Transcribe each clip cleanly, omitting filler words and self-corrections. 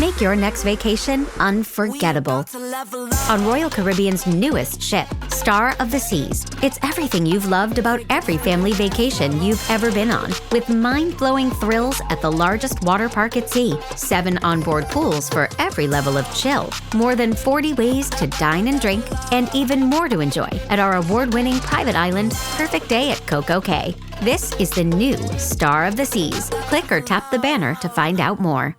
Make your next vacation unforgettable. On Royal Caribbean's newest ship, Star of the Seas, it's everything you've loved about every family vacation you've ever been on, with mind-blowing thrills at the largest water park at sea, 7 onboard pools for every level of chill, more than 40 ways to dine and drink, and even more to enjoy at our award-winning private island, Perfect Day at Coco Cay. This is the new Star of the Seas. Click or tap the banner to find out more.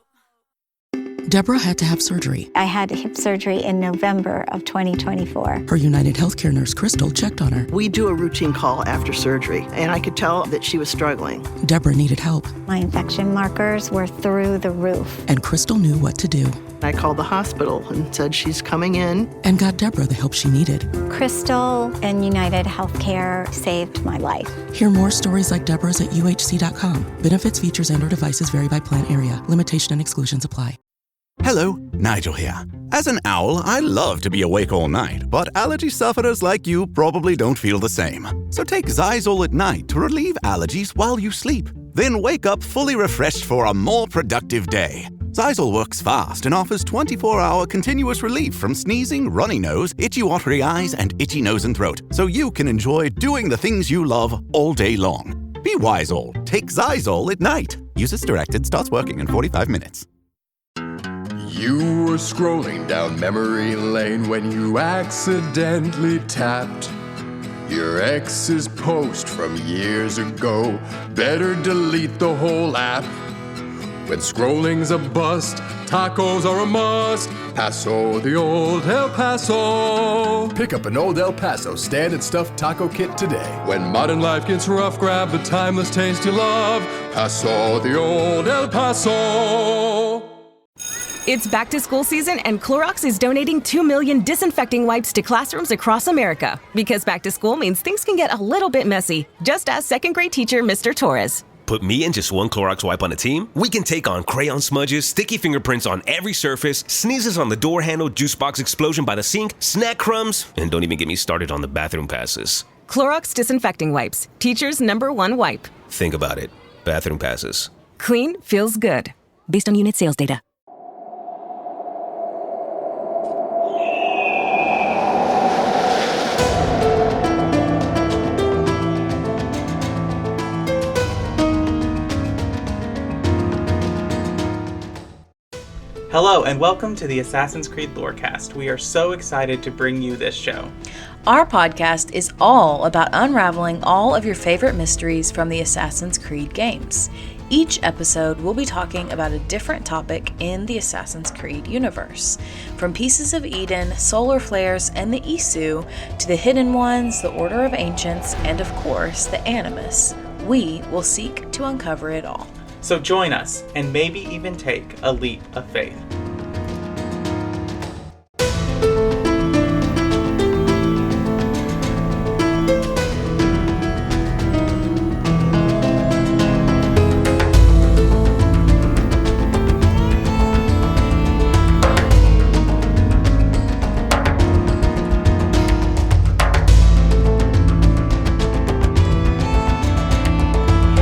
Deborah had to have surgery. I had hip surgery in November of 2024. Her United Healthcare nurse, Crystal, checked on her. We do a routine call after surgery, and I could tell that she was struggling. Deborah needed help. My infection markers were through the roof. And Crystal knew what to do. I called the hospital and said she's coming in. And got Deborah the help she needed. Crystal and United Healthcare saved my life. Hear more stories like Deborah's at uhc.com. Benefits, features, and/or devices vary by plan area. Limitation and exclusions apply. Hello, Nigel here. As an owl, I love to be awake all night, but allergy sufferers like you probably don't feel the same. So take Xyzal at night to relieve allergies while you sleep. Then wake up fully refreshed for a more productive day. Xyzal works fast and offers 24-hour continuous relief from sneezing, runny nose, itchy watery eyes, and itchy nose and throat, so you can enjoy doing the things you love all day long. Be wise all. Take Xyzal at night. Use as directed. Starts working in 45 minutes. You were scrolling down memory lane when you accidentally tapped your ex's post from years ago. Better delete the whole app. When scrolling's a bust, tacos are a must. Paso, the old El Paso. Pick up an old El Paso stand and stuffed taco kit today. When modern life gets rough, grab the timeless taste you love. Paso, the old El Paso. It's back to school season, and Clorox is donating 2 million disinfecting wipes to classrooms across America. Because back to school means things can get a little bit messy. Just ask second grade teacher Mr. Torres. Put me and just one Clorox wipe on a team? We can take on crayon smudges, sticky fingerprints on every surface, sneezes on the door handle, juice box explosion by the sink, snack crumbs, and don't even get me started on the bathroom passes. Clorox disinfecting wipes. Teacher's #1 wipe. Think about it. Bathroom passes. Clean feels good. Based on unit sales data. Hello and welcome to the Assassin's Creed Lorecast. We are so excited to bring you this show. Our podcast is all about unraveling all of your favorite mysteries from the Assassin's Creed games. Each episode will be talking about a different topic in the Assassin's Creed universe. From Pieces of Eden, solar flares, and the Isu, to the Hidden Ones, the Order of Ancients, and of course, the Animus, we will seek to uncover it all. So join us and maybe even take a leap of faith.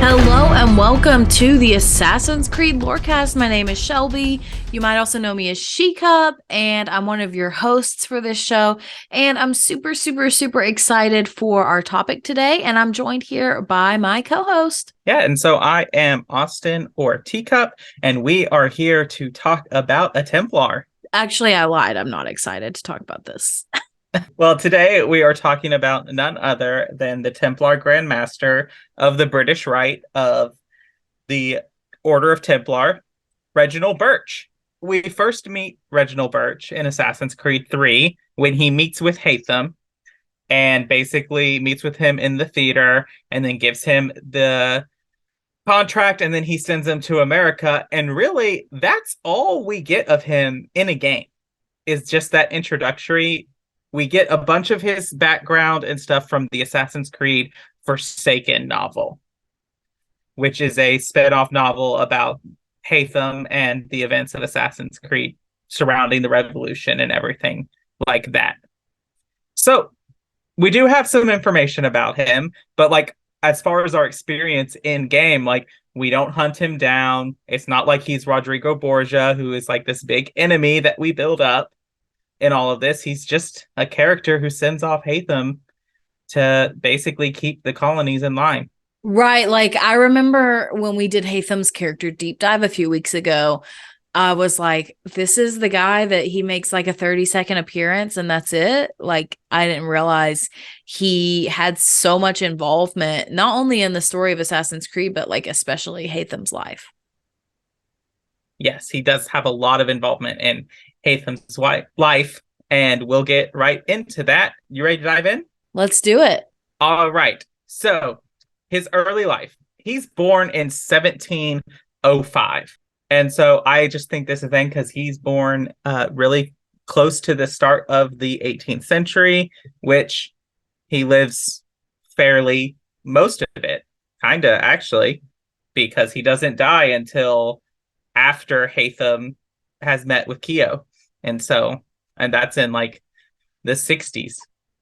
Hello and welcome to the Assassin's Creed Lorecast. My name is Shelby. You might also know me as She-Cup, and I'm one of your hosts for this show. And I'm super excited for our topic today, and I'm joined here by my co-host. Yeah, and so I am Austin, or Teacup, and we are here to talk about a Templar. Actually, I lied. I'm not excited to talk about this. Well, today we are talking about none other than the Templar Grand Master of the British Rite of the Order of Templar, Reginald Birch. We first meet Reginald Birch in Assassin's Creed 3 when he meets with Haytham and basically meets with him in the theater and then gives him the contract, and then he sends him to America. And really, that's all we get of him in a game, is just that introductory. We get a bunch of his background and stuff from the Assassin's Creed Forsaken novel, which is a spin-off novel about Haytham and the events of Assassin's Creed surrounding the revolution and everything like that. So we do have some information about him, but like as far as our experience in game, like We don't hunt him down. It's not like he's Rodrigo Borgia, who is like this big enemy that we build up in all of this. He's just a character who sends off Haytham to basically keep the colonies in line. Right. Like, I remember when we did Haytham's character deep dive a few weeks ago, I was like, this is the guy that he makes like a 30-second appearance and that's it. Like, I didn't realize he had so much involvement, not only in the story of Assassin's Creed, but like especially Haytham's life. Yes, he does have a lot of involvement in Haytham's life, and we'll get right into that. You ready to dive in? Let's do it. All right. So his early life, he's born in 1705. And so I just think this is a thing because he's born really close to the start of the 18th century, which he lives fairly most of it, kind of actually, because he doesn't die until after Haytham has met with Keo. And that's in like the 60s,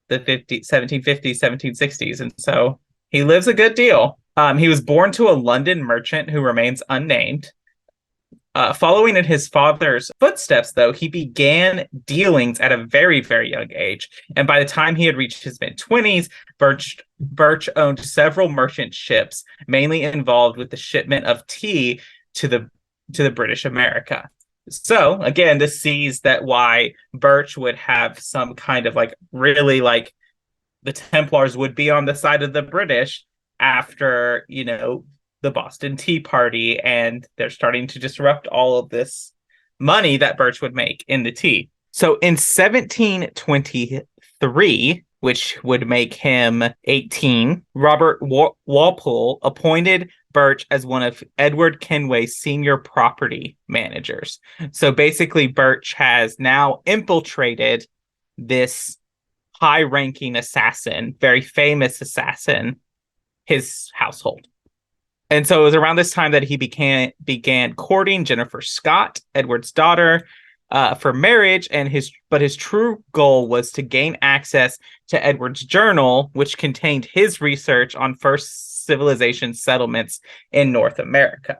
the 1750s, 1760s. And so he lives a good deal. He was born to a London merchant who remains unnamed. Following in his father's footsteps, though, he began dealings at a very, very young age. And by the time he had reached his mid-20s, Birch owned several merchant ships, mainly involved with the shipment of tea to the British America. So, again, this sees that why Birch would have some kind of like really like the Templars would be on the side of the British after, the Boston Tea Party, and they're starting to disrupt all of this money that Birch would make in the tea. So in 1723, which would make him 18, Robert Walpole appointed Birch as one of Edward Kenway's senior property managers. So basically, Birch has now infiltrated this high-ranking assassin, very famous assassin, his household. And so it was around this time that he began courting Jennifer Scott, Edward's daughter, for marriage, but his true goal was to gain access to Edward's journal, which contained his research on first civilization settlements in North America.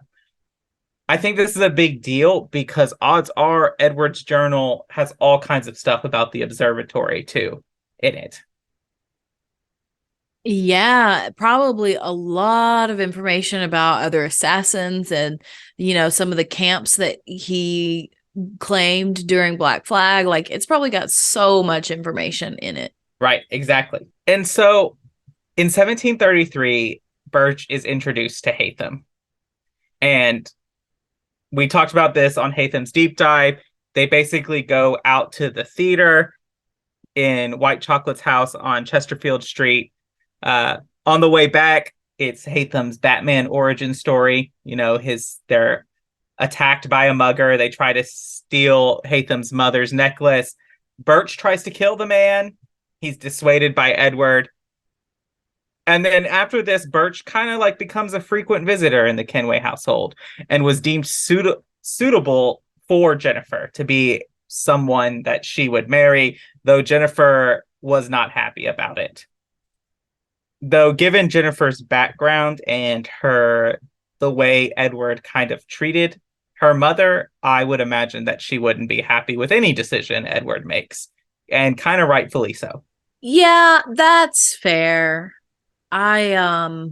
I think this is a big deal because odds are Edward's journal has all kinds of stuff about the observatory too in it. Yeah, probably a lot of information about other assassins and, some of the camps that he claimed during Black Flag. Like, it's probably got so much information in it. Right, exactly. And so in 1733, Birch is introduced to Haytham. And we talked about this on Haytham's Deep Dive. They basically go out to the theater in White Chocolate's house on Chesterfield Street. On the way back, it's Haytham's Batman origin story. They're attacked by a mugger. They try to steal Haytham's mother's necklace. Birch tries to kill the man. He's dissuaded by Edward. And then after this, Birch kind of like becomes a frequent visitor in the Kenway household and was deemed suitable for Jennifer to be someone that she would marry, though Jennifer was not happy about it. Though given Jennifer's background and the way Edward kind of treated her mother, I would imagine that she wouldn't be happy with any decision Edward makes, and kind of rightfully so. Yeah, that's fair. I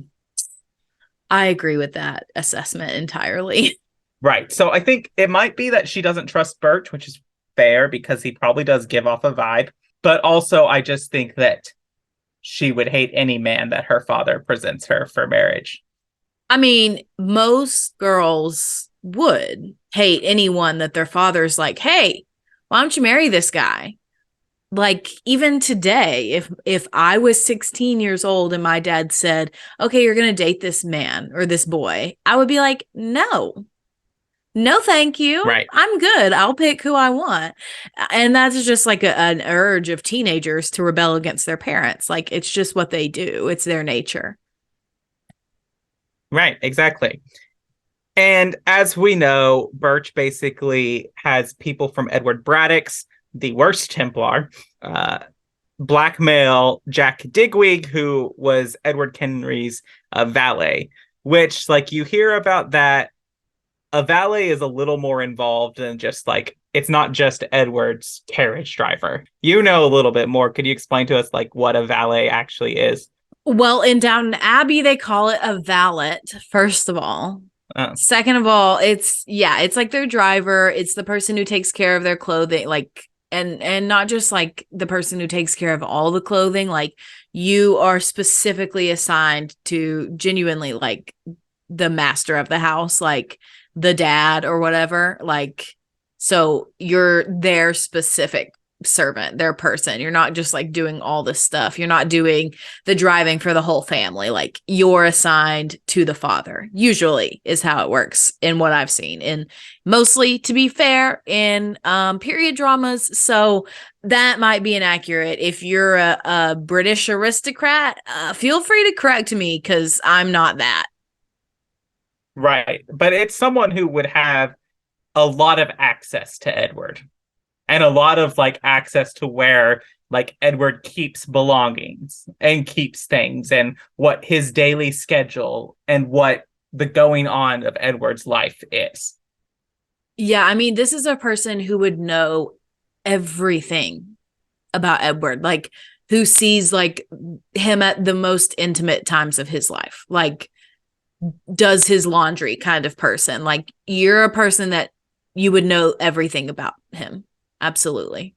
agree with that assessment entirely. Right. So I think it might be that she doesn't trust Birch, which is fair because he probably does give off a vibe. But also, I just think that she would hate any man that her father presents her for marriage. I mean, most girls would hate anyone that their father's like, hey, why don't you marry this guy? Like, even today, if I was 16 years old and my dad said, okay, you're going to date this man or this boy, I would be like, no, thank you. Right. I'm good. I'll pick who I want. And that's just like an urge of teenagers to rebel against their parents. Like, it's just what they do. It's their nature. Right, exactly. And as we know, Birch basically has people from Edward Braddock's, the worst Templar, blackmail Jack Digweed, who was Edward Henry's valet, which like you hear about that. A valet is a little more involved than just like, it's not just Edward's carriage driver. You know a little bit more. Could you explain to us like what a valet actually is? Well, in Downton Abbey, they call it a valet, first of all. Oh. Second of all, it's like their driver. It's the person who takes care of their clothing, like, and not just like the person who takes care of all the clothing. Like, you are specifically assigned to genuinely like the master of the house, like the dad or whatever. Like, so you're their specific servant, their person. You're not just like doing all this stuff. You're not doing the driving for the whole family. Like, you're assigned to the father, usually is how it works in what I've seen. And mostly, to be fair, in period dramas. So that might be inaccurate. If you're a British aristocrat, feel free to correct me, because I'm not that. Right. But it's someone who would have a lot of access to Edward and a lot of like access to where like Edward keeps belongings and keeps things and what his daily schedule and what the going on of Edward's life is. Yeah, I mean, this is a person who would know everything about Edward, like who sees like him at the most intimate times of his life, like does his laundry kind of person. Like, you're a person that you would know everything about him. Absolutely.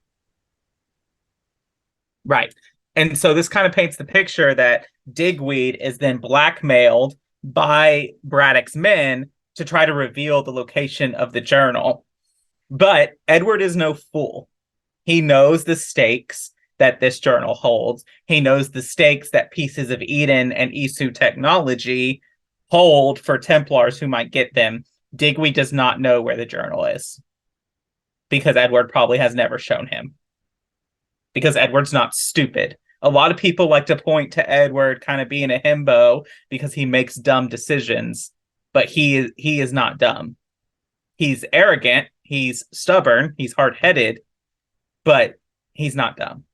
Right. And so this kind of paints the picture that Digweed is then blackmailed by Braddock's men to try to reveal the location of the journal. But Edward is no fool. He knows the stakes that this journal holds. He knows the stakes that Pieces of Eden and Isu technology hold for Templars who might get them. Digweed does not know where the journal is, because Edward probably has never shown him. Because Edward's not stupid. A lot of people like to point to Edward kind of being a himbo because he makes dumb decisions, but he is not dumb. He's arrogant, he's stubborn, he's hard-headed, but he's not dumb.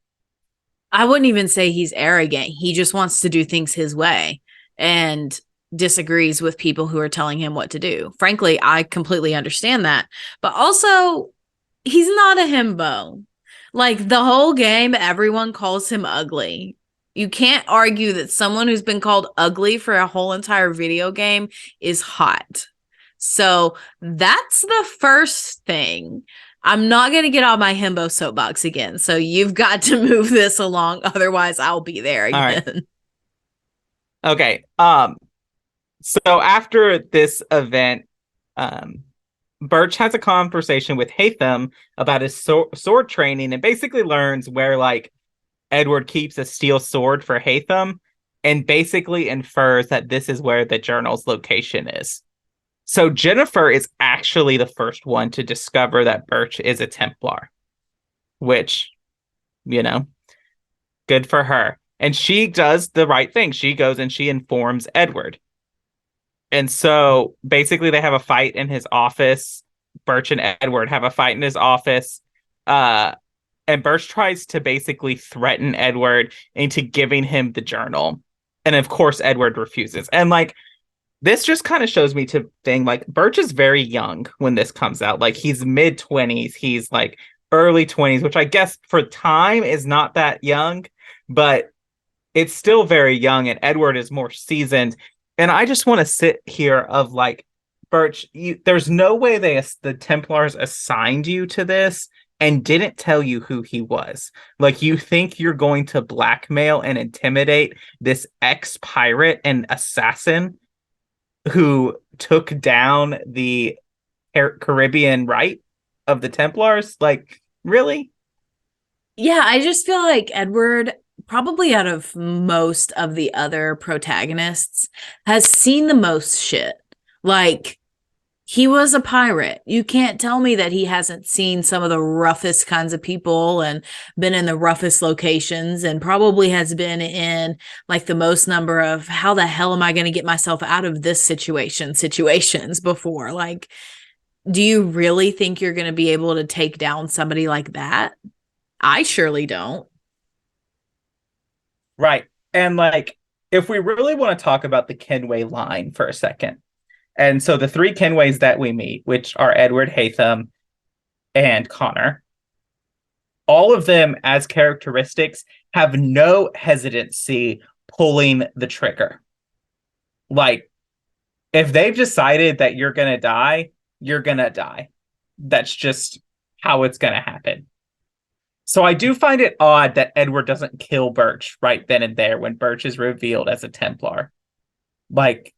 I wouldn't even say he's arrogant. He just wants to do things his way and disagrees with people who are telling him what to do. Frankly, I completely understand that. But also, he's not a himbo. Like, the whole game, everyone calls him ugly. You can't argue that someone who's been called ugly for a whole entire video game is hot. So that's the first thing. I'm not going to get on my himbo soapbox again. So you've got to move this along. Otherwise, I'll be there again. All right. Okay. So after this event, Birch has a conversation with Haytham about his sword training and basically learns where like Edward keeps a steel sword for Haytham and basically infers that this is where the journal's location is. So Jennifer is actually the first one to discover that Birch is a Templar, which, you know, good for her. And she does the right thing. She goes and she informs Edward. And so basically they have a fight in his office. Birch and Edward have a fight in his office. And Birch tries to basically threaten Edward into giving him the journal. And of course, Edward refuses. And like, this just kind of shows me to think like Birch is very young when this comes out. Like, he's mid-20s. He's like early 20s, which I guess for time is not that young, but it's still very young. And Edward is more seasoned. And I just want to sit here of like, Birch, there's no way the Templars assigned you to this and didn't tell you who he was. Like, you think you're going to blackmail and intimidate this ex-pirate and assassin who took down the Caribbean right of the Templars? Like, really? Yeah, I just feel like Edward, probably out of most of the other protagonists, has seen the most shit. Like, he was a pirate. You can't tell me that he hasn't seen some of the roughest kinds of people and been in the roughest locations, and probably has been in like the most number of how the hell am I going to get myself out of this situations before. Like, do you really think you're going to be able to take down somebody like that? I surely don't. Right. And like, if we really want to talk about the Kenway line for a second, and so the three Kenways that we meet, which are Edward, Haytham, and Connor, all of them as characteristics have no hesitancy pulling the trigger. Like, if they've decided that you're going to die, you're going to die. That's just how it's going to happen. So I do find it odd that Edward doesn't kill Birch right then and there when Birch is revealed as a Templar. Like,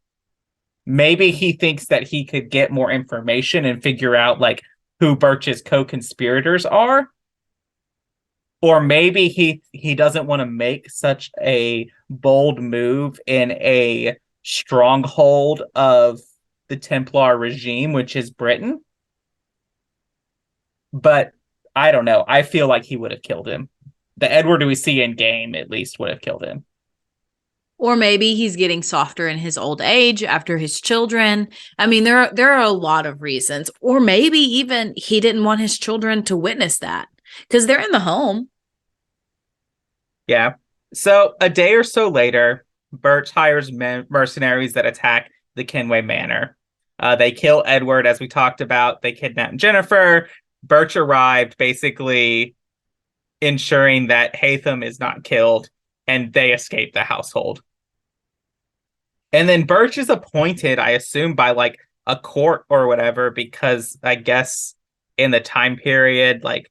maybe he thinks that he could get more information and figure out, like, who Birch's co-conspirators are. Or maybe he doesn't want to make such a bold move in a stronghold of the Templar regime, which is Britain. But I don't know. I feel like he would have killed him. The Edward we see in game, at least, would have killed him. Or maybe he's getting softer in his old age after his children. I mean, there are a lot of reasons. Or maybe even he didn't want his children to witness that because they're in the home. Yeah. So a day or so later, Birch hires mercenaries that attack the Kenway Manor. They kill Edward, as we talked about. They kidnap Jennifer. Birch arrived, basically ensuring that Haytham is not killed, and they escape the household. And then Birch is appointed, I assume, by like a court or whatever, because I guess in the time period, like,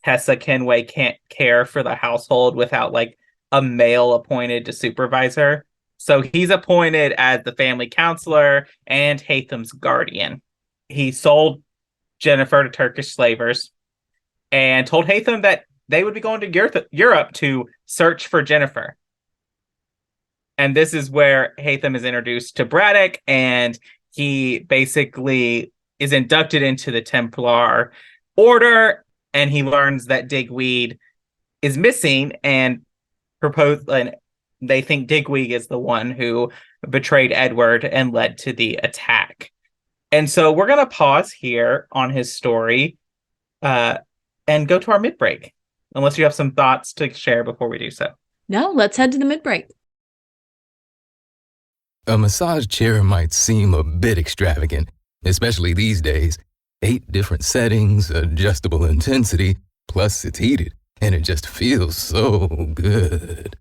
Tessa Kenway can't care for the household without like a male appointed to supervise her. So he's appointed as the family counselor and Haytham's guardian. He sold Jennifer to Turkish slavers and told Haytham that they would be going to Europe to search for Jennifer. And this is where Haytham is introduced to Braddock, and he basically is inducted into the Templar Order, and he learns that Digweed is missing and they think Digweed is the one who betrayed Edward and led to the attack. And so we're going to pause here on his story and go to our mid-break, unless you have some thoughts to share before we do so. No, let's head to the mid-break. A massage chair might seem a bit extravagant, especially these days. 8 different settings, adjustable intensity, plus it's heated, and it just feels so good.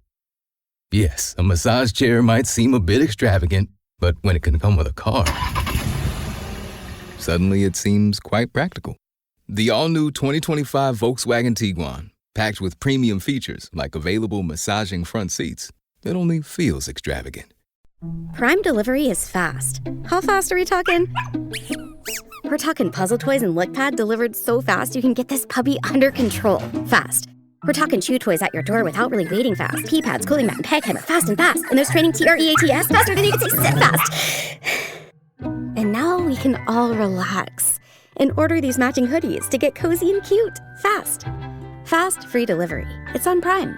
Yes, a massage chair might seem a bit extravagant, but when it can come with a car, suddenly it seems quite practical. The all-new 2025 Volkswagen Tiguan, packed with premium features like available massaging front seats, it only feels extravagant. Prime delivery is fast. How fast are we talking? We're talking puzzle toys and lickpad delivered so fast you can get this puppy under control fast. We're talking chew toys at your door without really waiting fast. Pee pads, cooling mat, and peg hammer fast and fast. And there's training TREATS faster than you can say sit fast. And now we can all relax and order these matching hoodies to get cozy and cute fast. Fast free delivery. It's on Prime.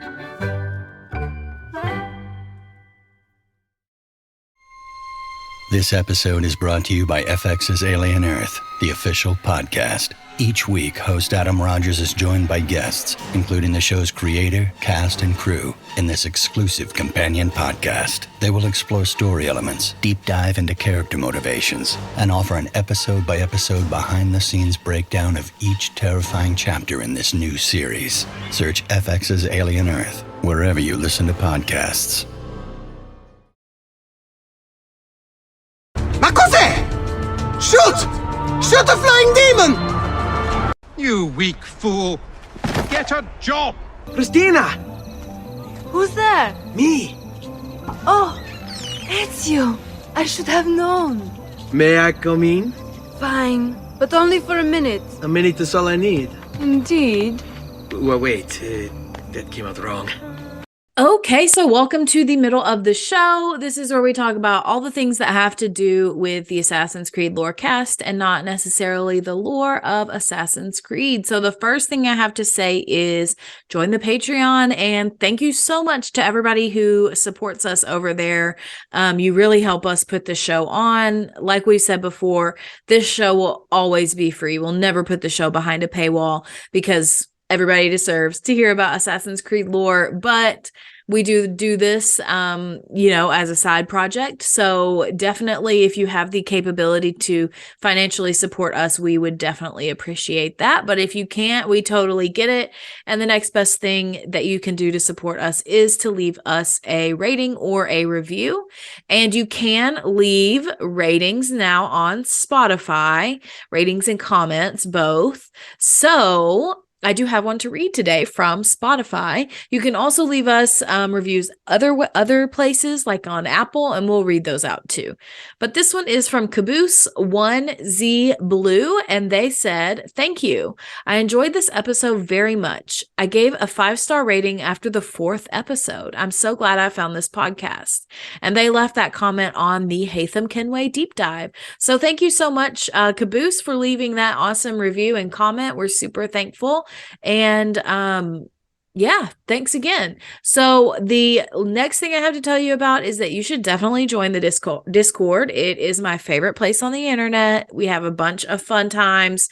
This episode is brought to you by FX's Alien Earth, the official podcast. Each week, host Adam Rogers is joined by guests, including the show's creator, cast, and crew, in this exclusive companion podcast. They will explore story elements, deep dive into character motivations, and offer an episode-by-episode behind-the-scenes breakdown of each terrifying chapter in this new series. Search FX's Alien Earth wherever you listen to podcasts. Ma cos'è? Shoot! Shoot the flying demon! You weak fool! Get a job! Christina! Who's there? Me! Oh, it's you! I should have known. May I come in? Fine, but only for a minute. A minute is all I need. Indeed. Well, wait, that came out wrong. Okay, so welcome to the middle of the show. This is where we talk about all the things that have to do with the Assassin's Creed lore cast and not necessarily the lore of Assassin's Creed. So the first thing I have to say is join the Patreon, and thank you so much to everybody who supports us over there. You really help us put the show on. Like we said before, this show will always be free. We'll never put the show behind a paywall because everybody deserves to hear about Assassin's Creed lore, but we do this, as a side project. So definitely, if you have the capability to financially support us, we would definitely appreciate that. But if you can't, we totally get it. And the next best thing that you can do to support us is to leave us a rating or a review. And you can leave ratings now on Spotify, ratings and comments, both. So I do have one to read today from Spotify. You can also leave us reviews other places like on Apple, and we'll read those out too. But this one is from Caboose1Z Blue, and they said, "Thank you. I enjoyed this episode very much. I gave a 5-star rating after the 4th episode. I'm so glad I found this podcast." And they left that comment on the Haytham Kenway deep dive. So thank you so much, Caboose, for leaving that awesome review and comment. We're super thankful. And thanks again. So the next thing I have to tell you about is that you should definitely join the Discord. It is my favorite place on the internet. We have a bunch of fun times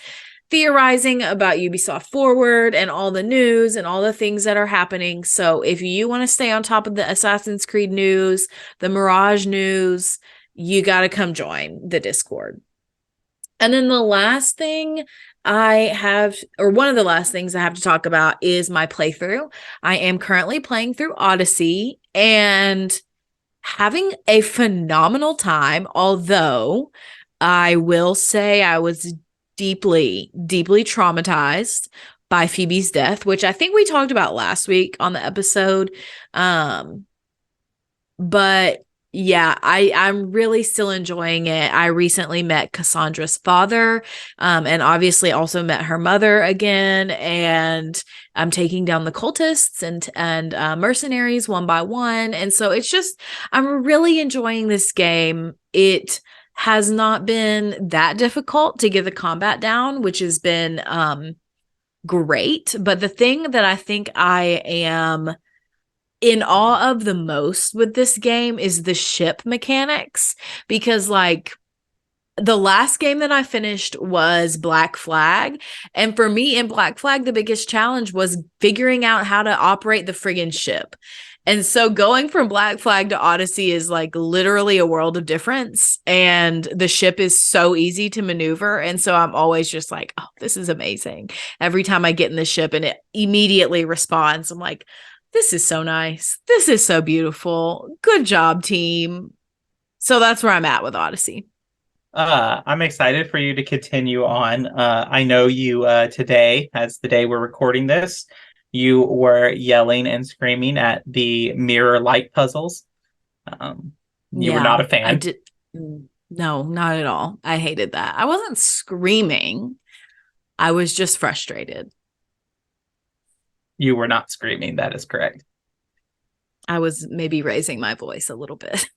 theorizing about Ubisoft Forward and all the news and all the things that are happening. So if you want to stay on top of the Assassin's Creed news, the Mirage news, you got to come join the Discord. And then the last thing one of the last things I have to talk about is my playthrough. I am currently playing through Odyssey and having a phenomenal time, although I will say I was deeply, deeply traumatized by Phoebe's death, which I think we talked about last week on the episode. But yeah, I'm really still enjoying it. I recently met Cassandra's father, and obviously also met her mother again. And I'm taking down the cultists and mercenaries one by one. And so I'm really enjoying this game. It has not been that difficult to get the combat down, which has been great. But the thing that I think I am in awe of the most with this game is the ship mechanics, because like the last game that I finished was Black Flag, and for me in Black Flag the biggest challenge was figuring out how to operate the friggin' ship. And so going from Black Flag to Odyssey is like literally a world of difference, and the ship is so easy to maneuver. And so I'm always just like, oh, this is amazing. Every time I get in the ship and it immediately responds, I'm like, this is so nice. This is so beautiful. Good job, team. So that's where I'm at with Odyssey. I'm excited for you to continue on. I know you today, as the day we're recording this, you were yelling and screaming at the mirror light puzzles. You were not a fan. No, not at all. I hated that. I wasn't screaming. I was just frustrated. You were not screaming. That is correct. I was maybe raising my voice a little bit.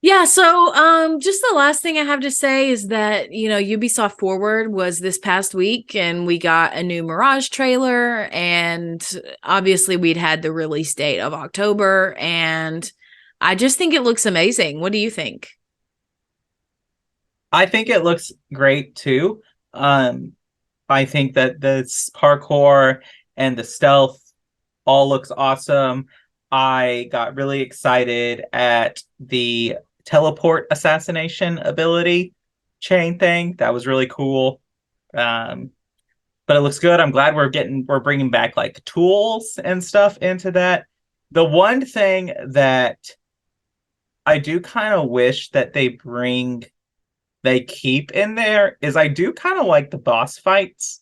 Yeah, so just the last thing I have to say is that, Ubisoft Forward was this past week, and we got a new Mirage trailer, and obviously we'd had the release date of October, and I just think it looks amazing. What do you think? I think it looks great too. I think that the parkour and the stealth all looks awesome. I got really excited at the teleport assassination ability chain thing. That was really cool. But it looks good. I'm glad we're bringing back like tools and stuff into that. The one thing that I do kind of wish that they keep in there is I do kind of like the boss fights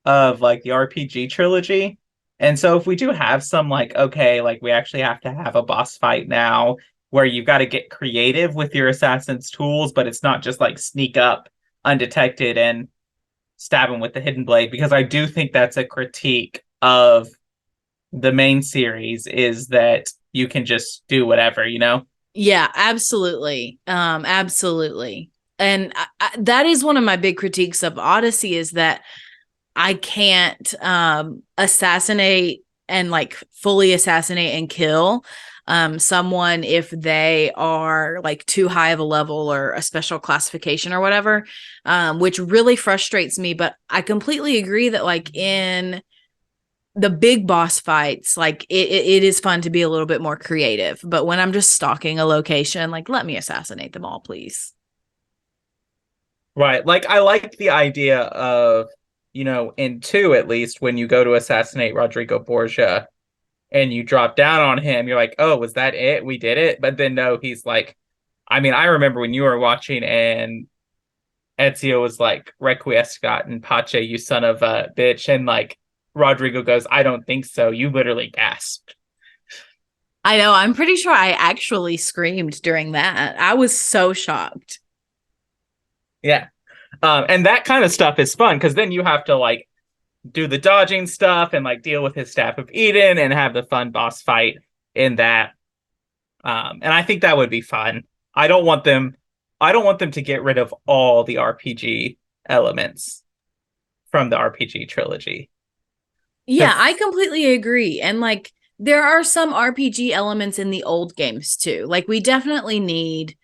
of like the RPG trilogy. And so if we do have some like, okay, like we actually have to have a boss fight now where you've got to get creative with your assassin's tools, but it's not just like sneak up undetected and stab him with the hidden blade, because I do think that's a critique of the main series, is that you can just do whatever, Yeah, absolutely. Absolutely. And that is one of my big critiques of Odyssey, is that I can't assassinate and like fully assassinate and kill someone if they are like too high of a level or a special classification or whatever, which really frustrates me. But I completely agree that like in the big boss fights, like it is fun to be a little bit more creative. But when I'm just stalking a location, like, let me assassinate them all, please. Right. Like, I like the idea of, in 2, at least, when you go to assassinate Rodrigo Borgia and you drop down on him, you're like, oh, was that it? We did it? But then no, he's like, I mean, I remember when you were watching and Ezio was like, Requiescat and Pace, you son of a bitch. And like, Rodrigo goes, I don't think so. You literally gasped. I know. I'm pretty sure I actually screamed during that. I was so shocked. Yeah. And that kind of stuff is fun because then you have to like do the dodging stuff and like deal with his Staff of Eden and have the fun boss fight in that. And I think that would be fun. I don't want them to get rid of all the RPG elements from the RPG trilogy. Yeah, I completely agree. And like, there are some RPG elements in the old games too. Like, we definitely need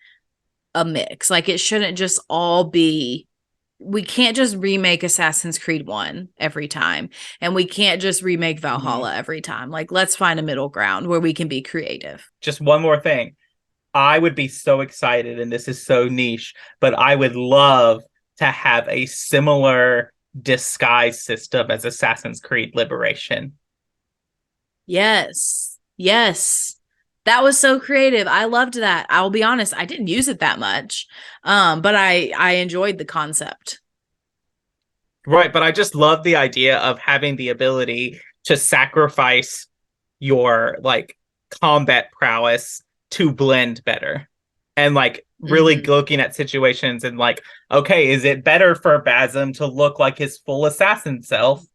a mix. Like, it shouldn't just all be, we can't just remake Assassin's Creed 1 every time. And we can't just remake Valhalla every time. Like, let's find a middle ground where we can be creative. Just one more thing. I would be so excited, and this is so niche, but I would love to have a similar disguise system as Assassin's Creed Liberation. Yes. That was so creative. I loved that. I'll be honest, I didn't use it that much. But I enjoyed the concept. Right, but I just love the idea of having the ability to sacrifice your like combat prowess to blend better. And like really looking at situations and like, okay, is it better for Basim to look like his full assassin self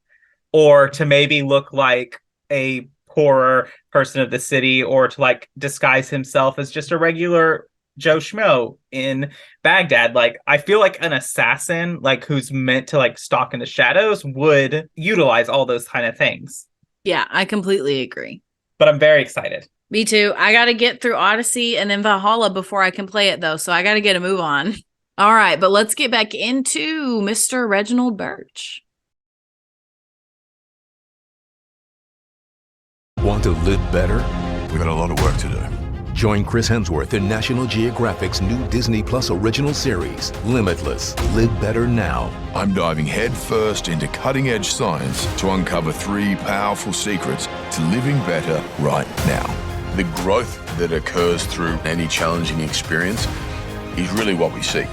or to maybe look like a poorer person of the city or to like disguise himself as just a regular Joe Schmo in Baghdad? Like, I feel like an assassin, like who's meant to like stalk in the shadows, would utilize all those kind of things. Yeah, I completely agree. But I'm very excited. Me too. I got to get through Odyssey and then Valhalla before I can play it, though. So I got to get a move on. All right, but let's get back into Mr. Reginald Birch. Want to live better? We got a lot of work to do. Join Chris Hemsworth in National Geographic's new Disney Plus original series, Limitless. Live better now. I'm diving headfirst into cutting-edge science to uncover 3 powerful secrets to living better right now. The growth that occurs through any challenging experience is really what we seek.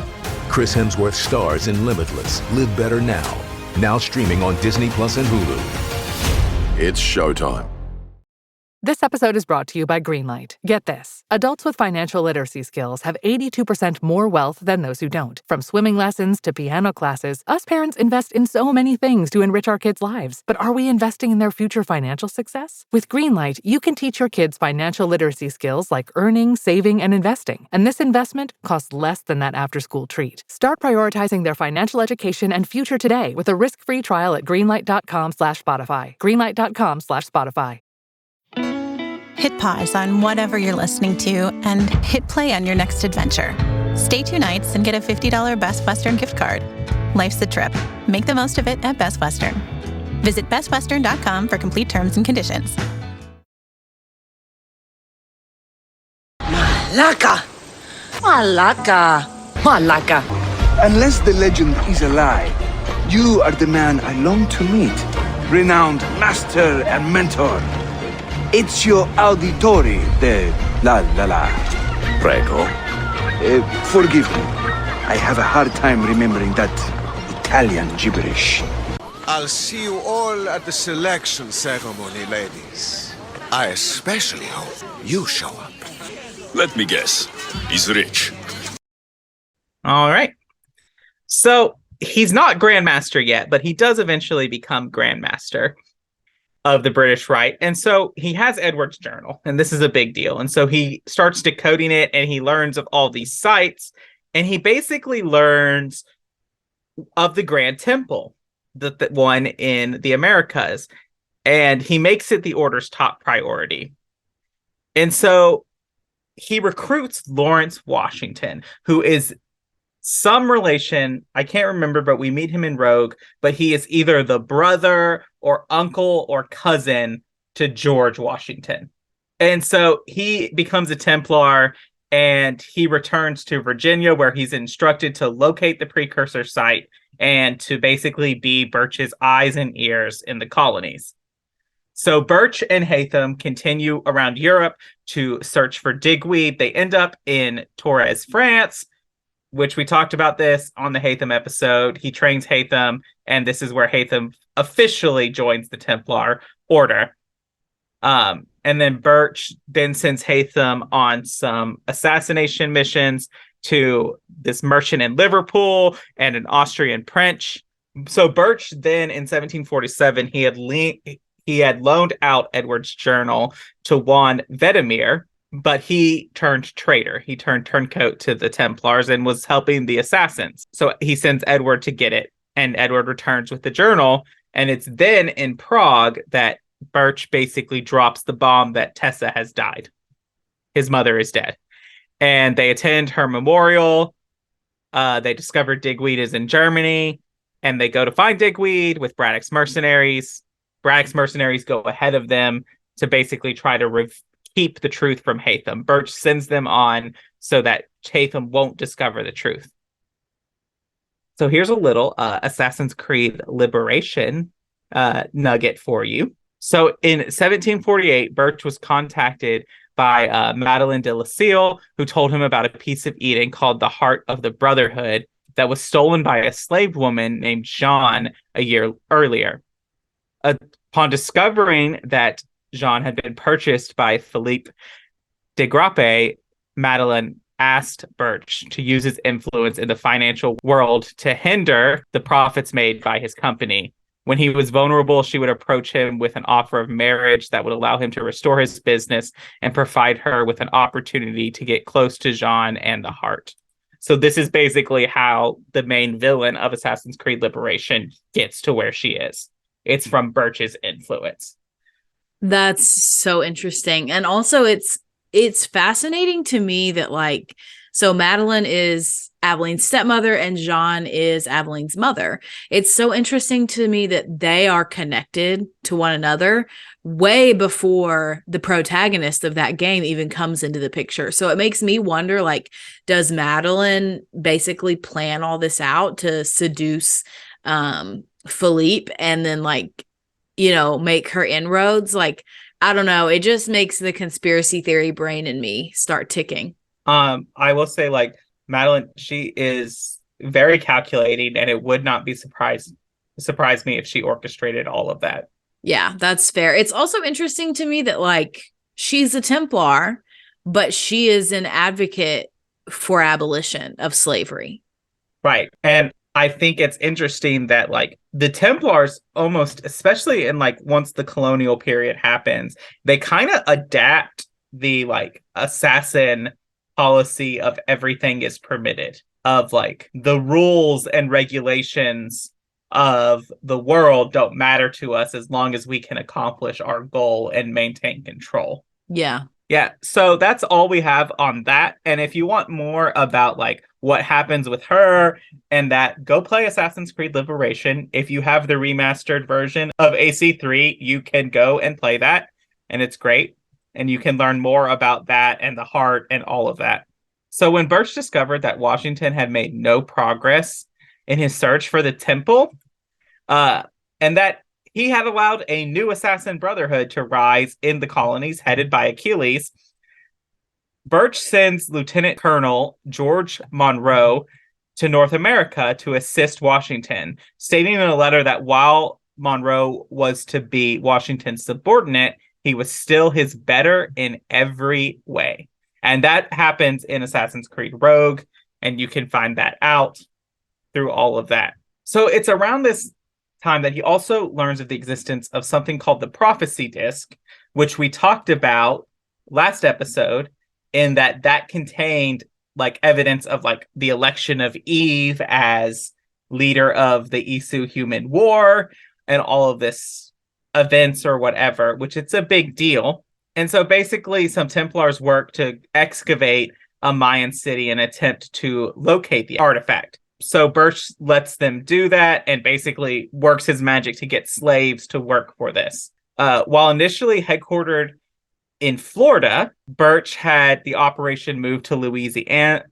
Chris Hemsworth stars in Limitless. Live better now. Now streaming on Disney Plus and Hulu. It's showtime. This episode is brought to you by Greenlight. Get this. Adults with financial literacy skills have 82% more wealth than those who don't. From swimming lessons to piano classes, us parents invest in so many things to enrich our kids' lives. But are we investing in their future financial success? With Greenlight, you can teach your kids financial literacy skills like earning, saving, and investing. And this investment costs less than that after-school treat. Start prioritizing their financial education and future today with a risk-free trial at greenlight.com/Spotify. Greenlight.com/Spotify. Hit pause on whatever you're listening to and hit play on your next adventure. Stay 2 nights and get a $50 Best Western gift card. Life's a trip. Make the most of it at Best Western. Visit bestwestern.com for complete terms and conditions. Malaka! Malaka! Malaka! Unless the legend is a lie, you are the man I long to meet. Renowned master and mentor. Ezio Auditore de la. Prego. Forgive me. I have a hard time remembering that Italian gibberish. I'll see you all at the selection ceremony, ladies. I especially hope you show up. Let me guess. He's rich. All right. So he's not Grandmaster yet, but he does eventually become Grandmaster of the British Rite. And so he has Edward's journal, and this is a big deal. And so he starts decoding it, and he learns of all these sites, and he basically learns of the Grand Temple, the one in the Americas, and he makes it the Order's top priority. And so he recruits Lawrence Washington, who is some relation. I can't remember, but we meet him in Rogue, but he is either the brother or uncle or cousin to George Washington. And so he becomes a Templar and he returns to Virginia, where he's instructed to locate the precursor site and to basically be Birch's eyes and ears in the colonies. So Birch and Haytham continue around Europe to search for digweed. They end up in Torres, France, which we talked about this on the Haytham episode. He trains Haytham, and this is where Haytham officially joins the Templar Order. And then Birch then sends Haytham on some assassination missions to this merchant in Liverpool and an Austrian prince. So Birch then in 1747, he had loaned out Edward's journal to Juan Vedemir, but he turned traitor. He turned turncoat to the Templars and was helping the assassins. So he sends Edward to get it, and Edward returns with the journal. And it's then in Prague that Birch basically drops the bomb that Tessa has died. His mother is dead. And they attend her memorial. They discover digweed is in Germany, and they go to find digweed with Braddock's mercenaries. Braddock's mercenaries go ahead of them to basically try to keep the truth from Haytham. Birch sends them on so that Haytham won't discover the truth. So here's a little Assassin's Creed Liberation nugget for you. So in 1748, Birch was contacted by Madeleine de la Cille, who told him about a piece of eating called the Heart of the Brotherhood that was stolen by a slave woman named Jean a year earlier. Upon discovering that Jean had been purchased by Philippe de Grappe, Madeleine asked Birch to use his influence in the financial world to hinder the profits made by his company. When he was vulnerable, she would approach him with an offer of marriage that would allow him to restore his business and provide her with an opportunity to get close to Jean and the heart. So this is basically how the main villain of Assassin's Creed Liberation gets to where she is. It's from Birch's influence. That's so interesting. And also it's fascinating to me that so Madeleine is Aveline's stepmother and Jean is Aveline's mother. It's so interesting to me that they are connected to one another way before the protagonist of that game even comes into the picture. So it makes me wonder, does Madeleine basically plan all this out to seduce Philippe and then make her inroads? I don't know. It just makes the conspiracy theory brain in me start ticking. I will say Madeleine, she is very calculating, and it would not be surprise me if she orchestrated all of that. Yeah, that's fair. It's also interesting to me that she's a Templar, but she is an advocate for abolition of slavery. Right. And I think it's interesting that the Templars almost, especially in once the colonial period happens, they kind of adapt the assassin policy of everything is permitted, of the rules and regulations of the world don't matter to us as long as we can accomplish our goal and maintain control. Yeah. Yeah, so that's all we have on that. And if you want more about what happens with her and that, go play Assassin's Creed Liberation. If you have the remastered version of AC3, you can go and play that, and it's great. And you can learn more about that and the heart and all of that. So when Birch discovered that Washington had made no progress in his search for the temple, and that he had allowed a new assassin brotherhood to rise in the colonies headed by Achilles, Birch sends Lieutenant Colonel George Monroe to North America to assist Washington, stating in a letter that while Monroe was to be Washington's subordinate, he was still his better in every way. And that happens in Assassin's Creed Rogue, and you can find that out through all of that. So it's around this time that he also learns of the existence of something called the prophecy disc, which we talked about last episode, in that contained evidence of the election of Eve as leader of the Isu human war and all of this events or whatever, which it's a big deal. And so basically some Templars work to excavate a Mayan city and attempt to locate the artifact. So Birch lets them do that and basically works his magic to get slaves to work for this. While initially headquartered in Florida, Birch had the operation moved to Louisiana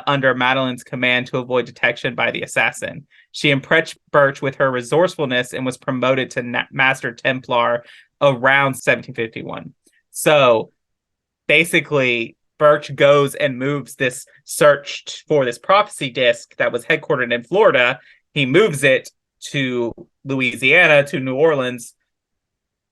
under Madeline's command to avoid detection by the assassin. She impressed Birch with her resourcefulness and was promoted to Master Templar around 1751. So basically, Birch goes and moves this search for this prophecy disc that was headquartered in Florida. He moves it to Louisiana, to New Orleans,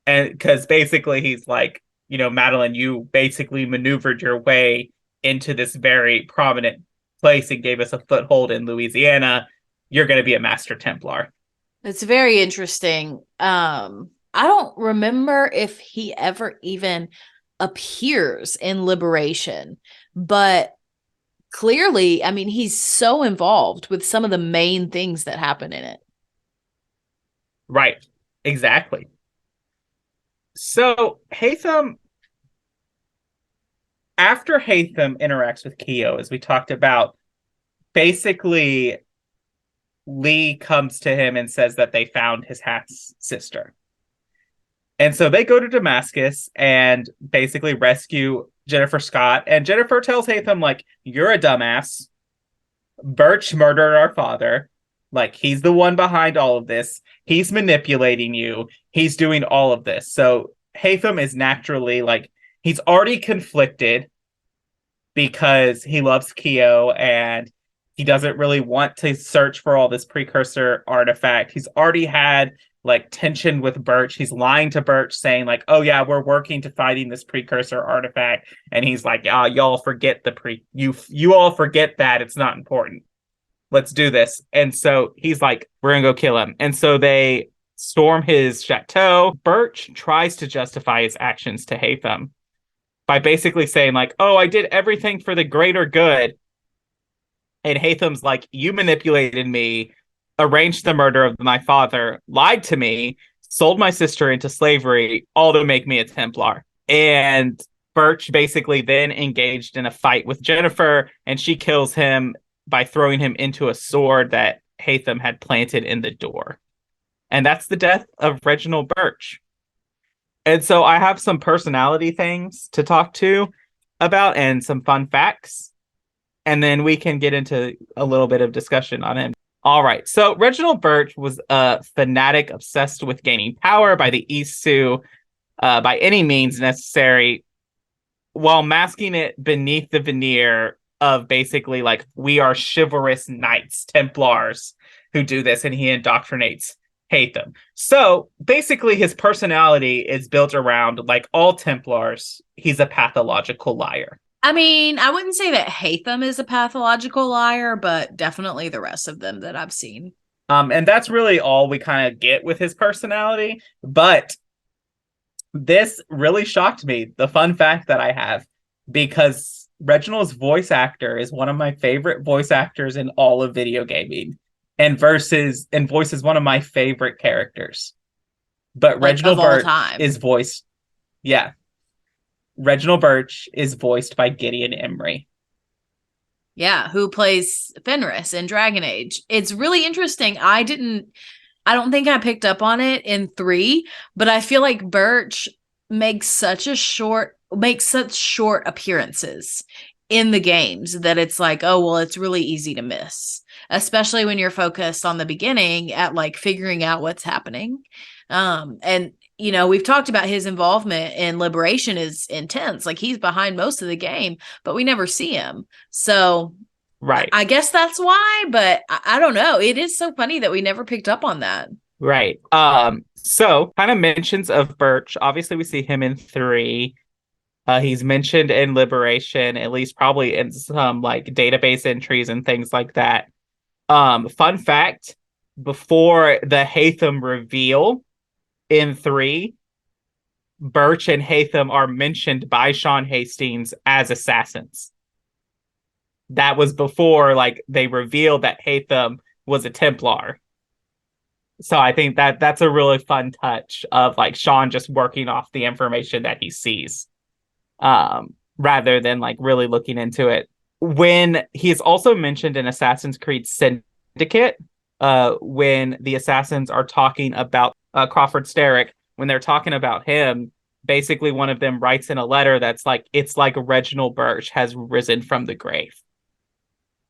and because basically he's like, Madeline, you basically maneuvered your way into this very prominent place and gave us a foothold in Louisiana. You're going to be a Master Templar. It's very interesting. I don't remember if he ever even appears in Liberation, but clearly, I mean, he's so involved with some of the main things that happen in it. Right. Exactly. So Haytham, after Haytham interacts with Keo, as we talked about, basically Lee comes to him and says that they found his half-sister. And so they go to Damascus and basically rescue Jennifer Scott. And Jennifer tells Haytham, like, you're a dumbass. Birch murdered our father. Like, he's the one behind all of this. He's manipulating you. He's doing all of this. So Haytham is naturally, like, he's already conflicted because he loves Keo and he doesn't really want to search for all this precursor artifact. He's already had like tension with Birch. He's lying to Birch saying like, oh yeah, we're working to finding this precursor artifact. And he's like, y'all forget you all forget that. It's not important. Let's do this. And so he's like, we're gonna go kill him. And so they storm his chateau. Birch tries to justify his actions to Haytham by basically saying like, oh, I did everything for the greater good. And Haytham's like, you manipulated me, arranged the murder of my father, lied to me, sold my sister into slavery, all to make me a Templar. And Birch basically then engaged in a fight with Jennifer, and she kills him by throwing him into a sword that Haytham had planted in the door. And that's the death of Reginald Birch. And so I have some personality things to talk to about and some fun facts. And then we can get into a little bit of discussion on him. All right. So Reginald Birch was a fanatic obsessed with gaining power by the East Sioux by any means necessary, while masking it beneath the veneer of basically like, we are chivalrous knights, Templars who do this, and he indoctrinates Haytham. So basically his personality is built around, like all Templars, he's a pathological liar. I mean, I wouldn't say that Haytham is a pathological liar, but definitely the rest of them that I've seen. And that's really all we kind of get with his personality. But this really shocked me, the fun fact that I have, because Reginald's voice actor is one of my favorite voice actors in all of video gaming, and voices one of my favorite characters. But like Reginald Birch is voiced. Yeah. Reginald Birch is voiced by Gideon Emery. Yeah, who plays Fenris in Dragon Age. It's really interesting. I don't think I picked up on it in 3, but I feel like Birch makes such short appearances in the games that it's like, oh, well, it's really easy to miss, especially when you're focused on the beginning at like figuring out what's happening. And you know, we've talked about his involvement in Liberation is intense. Like he's behind most of the game, but we never see him. So right. I guess that's why, but I don't know. It is so funny that we never picked up on that. Right. So kind of mentions of Birch. Obviously we see him in 3. He's mentioned in Liberation, at least probably in some like database entries and things like that. Fun fact, before the Haytham reveal in 3, Birch and Haytham are mentioned by Sean Hastings as assassins. That was before like they revealed that Haytham was a Templar. So I think that that's a really fun touch of like Sean just working off the information that he sees, rather than like really looking into it when he's also mentioned in Assassin's Creed Syndicate, when the assassins are talking about Crawford Sterrick, when they're talking about him, basically one of them writes in a letter that's like, it's like Reginald Birch has risen from the grave.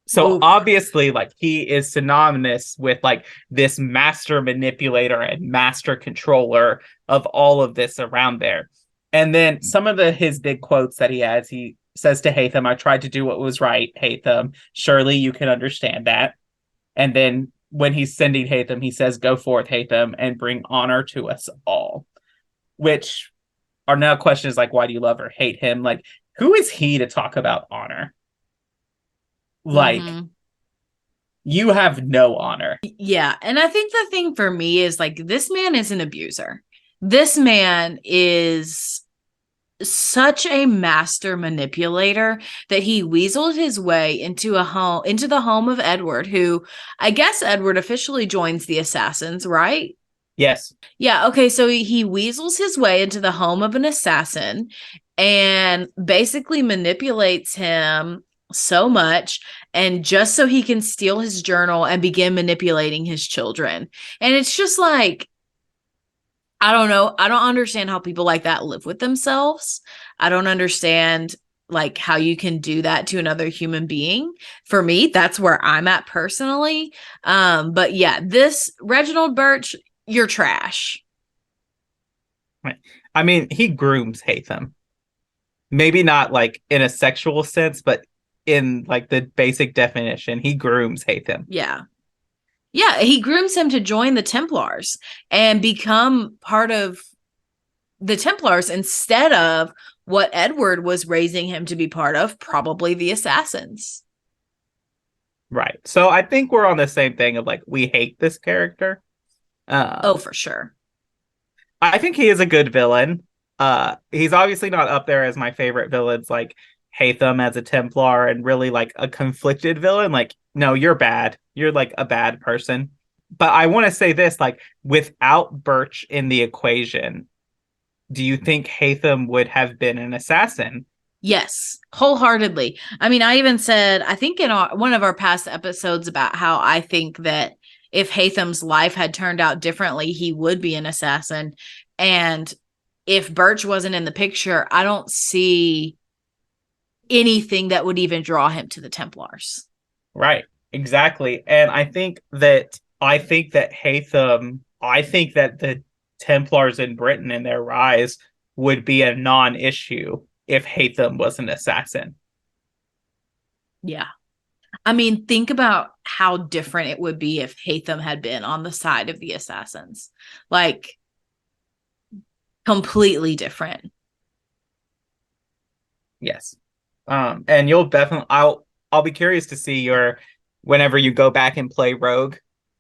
So obviously, like, he is synonymous with like this master manipulator and master controller of all of this around there. And then some of his big quotes that he has, he says to Haytham, "I tried to do what was right, Haytham. Surely you can understand that." And then when he's sending Haytham, he says, "Go forth, Haytham, and bring honor to us all." Which are now questions like, why do you love or hate him? Like, who is he to talk about honor? Like, you have no honor. Yeah. And I think the thing for me is like, this man is an abuser. This man is such a master manipulator that he weaseled his way into the home of Edward, who I guess Edward officially joins the assassins, right? Yes. Yeah. Okay. So he weasels his way into the home of an assassin and basically manipulates him so much, and just so he can steal his journal and begin manipulating his children. And it's just like, I don't know. I don't understand how people like that live with themselves. I don't understand like how you can do that to another human being. For me, that's where I'm at personally. But yeah, this Reginald Birch, you're trash. I mean, he grooms Haytham. Maybe not like in a sexual sense, but in like the basic definition, he grooms Haytham. Yeah. Yeah, he grooms him to join the Templars and become part of the Templars instead of what Edward was raising him to be part of, probably the assassins. Right. So I think we're on the same thing of like, we hate this character. Oh, for sure. I think he is a good villain. He's obviously not up there as my favorite villains, like Haytham as a Templar, and really like a conflicted villain. Like, no, you're bad. You're like a bad person. But I want to say this, like, without Birch in the equation, do you think Haytham would have been an assassin? Yes, wholeheartedly. I mean, I even said, I think in one of our past episodes about how I think that if Haytham's life had turned out differently, he would be an assassin. And if Birch wasn't in the picture, I don't see anything that would even draw him to the Templars. Right, exactly. And I think that Haytham, I think that the Templars in Britain and their rise would be a non-issue if Haytham was an assassin. Yeah. I mean, think about how different it would be if Haytham had been on the side of the assassins. Like, completely different. Yes. And you'll definitely, I'll be curious to see whenever you go back and play Rogue,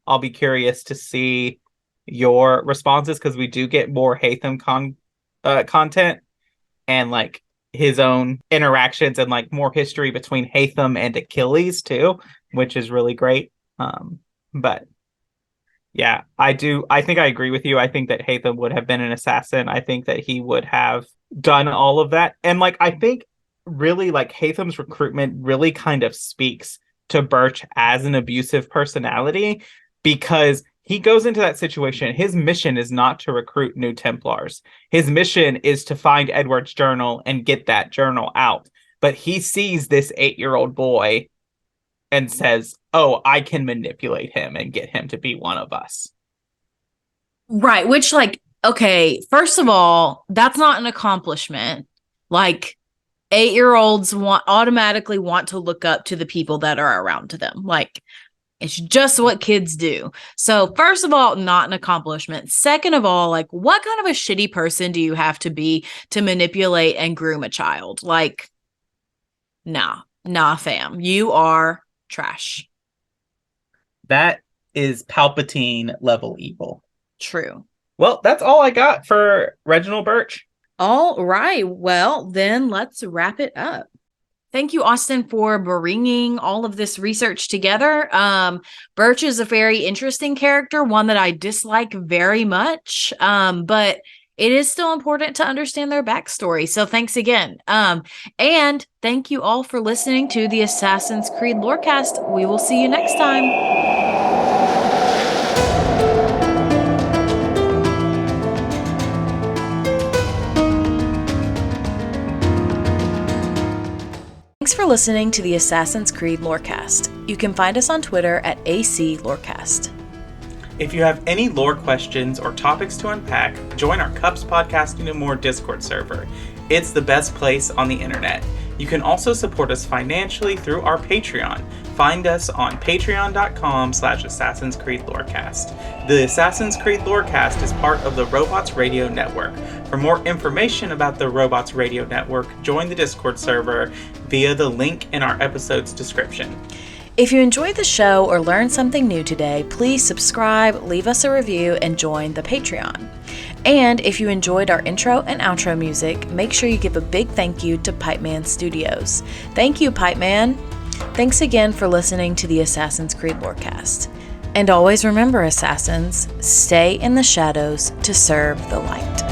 I'll be curious to see your responses, because we do get more Haytham content and like his own interactions and like more history between Haytham and Achilles too, which is really great. But yeah, I think I agree with you. I think that Haytham would have been an assassin. I think that he would have done all of that. And like, I think really like Haytham's recruitment really kind of speaks to Birch as an abusive personality, because he goes into that situation. His mission is not to recruit new Templars. His mission is to find Edward's journal and get that journal out. But he sees this 8-year-old boy and says, "Oh, I can manipulate him and get him to be one of us." Right. Which, like, okay, first of all, that's not an accomplishment. Like, 8-year-olds automatically want to look up to the people that are around to them. Like, it's just what kids do. So first of all, not an accomplishment. Second of all, like, what kind of a shitty person do you have to be to manipulate and groom a child? Like, nah, fam. You are trash. That is Palpatine level evil. True. Well, that's all I got for Reginald Birch. All right. Well, then let's wrap it up. Thank you, Austin, for bringing all of this research together. Birch is a very interesting character, one that I dislike very much. But it is still important to understand their backstory. So thanks again. And thank you all for listening to the Assassin's Creed Lorecast. We will see you next time. Thanks for listening to the Assassin's Creed Lorecast. You can find us on Twitter at AC Lorecast. If you have any lore questions or topics to unpack, join our Cups Podcasting and More Discord server. It's the best place on the internet. You can also support us financially through our Patreon. Find us on patreon.com/Assassin's Creed Lorecast. The Assassin's Creed Lorecast is part of the Robots Radio Network. For more information about the Robots Radio Network, join the Discord server via the link in our episode's description. If you enjoyed the show or learned something new today, please subscribe, leave us a review, and join the Patreon. And if you enjoyed our intro and outro music, make sure you give a big thank you to Pipeman Studios. Thank you, Pipeman! Thanks again for listening to the Assassin's Creed Lorecast. And always remember, Assassins, stay in the shadows to serve the light.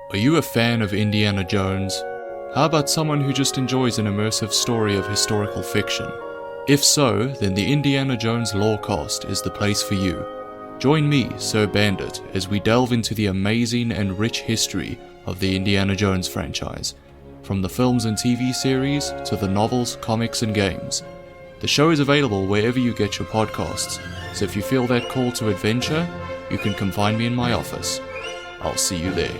Are you a fan of Indiana Jones? How about someone who just enjoys an immersive story of historical fiction? If so, then the Indiana Jones Lorecast is the place for you. Join me, Sir Bandit, as we delve into the amazing and rich history of the Indiana Jones franchise, from the films and TV series to the novels, comics, and games. The show is available wherever you get your podcasts, so if you feel that call to adventure, you can come find me in my office. I'll see you there.